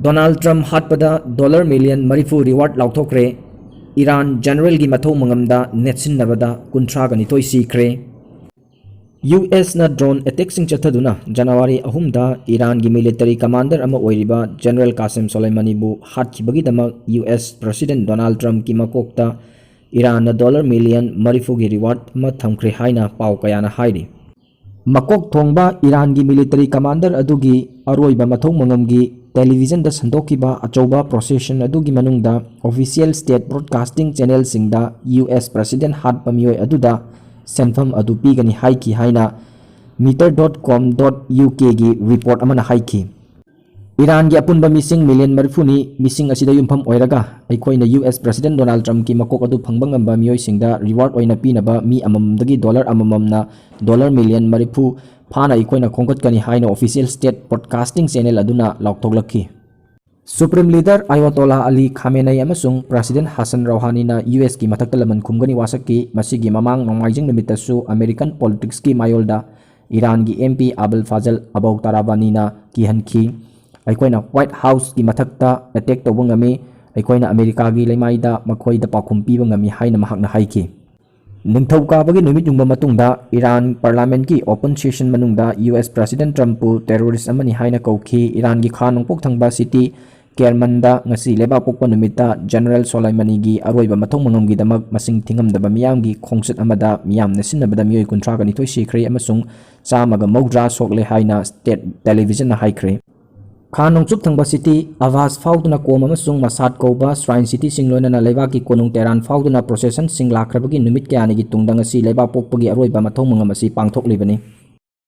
Donald Trump Hatpada dollar million marifu reward Laothokhre Iran general gi mathau mangamda netsin nabada kuntra gani toi sikre US na drone attack sing chathaduna January 3 da Iran gi military commander ama oiriba General Qasem Soleimani bu hatkibagi dama US President Donald Trump ki makokta Iran na dollar million marifu gi reward ma thamkhre haina pau kayana hairi makok thongba Iran gi military commander adugi aroiba mathau mangamgi television da sandokiba achauba procession adugi manungda official state broadcasting channel singda US President hatpa mioi aduda senfam adu pigani haiki haina meter.com.uk gi report amana haiki Iran gi apunba missing million marfuni missing asida yumpham oiraga aikoina US President Donald Trump ki makok adu phangba ngamba mioi singda reward oina pinaba mi amamdagi dollar amamamna dollar million marifu phana ikoina khongkat kani haina official state broadcasting channel aduna lauthoklakhi Supreme Leader Ayatollah Ali Khamenei amasung President Hassan Rouhani na US ki mathakta laman khumgani wasaki masigi mamang nongmaijing nimitasu American politics ki mayolda Iran gi MP Abul Fazal Abou Tarabani na kihanki aikoina White House ki mathakta attack tawngami aikoina America gi leimaida makhoida pakhum piba ngami haina mahakna haiki Ningthauka bagi numit yungba matungda Iran parliament ki open session manungda US President Trump pu terrorist amani haina kauki Iran gi khanong pokthangba city Kermanda ngasi leba pokpa numita General Soleimani gi aroiba mathong mangam gi damak masing thingamdaba miyam gi khongset amada miyam nasinabada miyoi kuntra gani thoi sikre amasung chamaga mawdra sokle haina state television na haikre Khanong chup thangba city avas fauduna kom amasung masat koba shrine city singloina na leba ki konung teran fauduna procession sing lakrabagi numit kyani gi tungdang asi leba pokpagi aroiba mathong mangam asi pangthok libani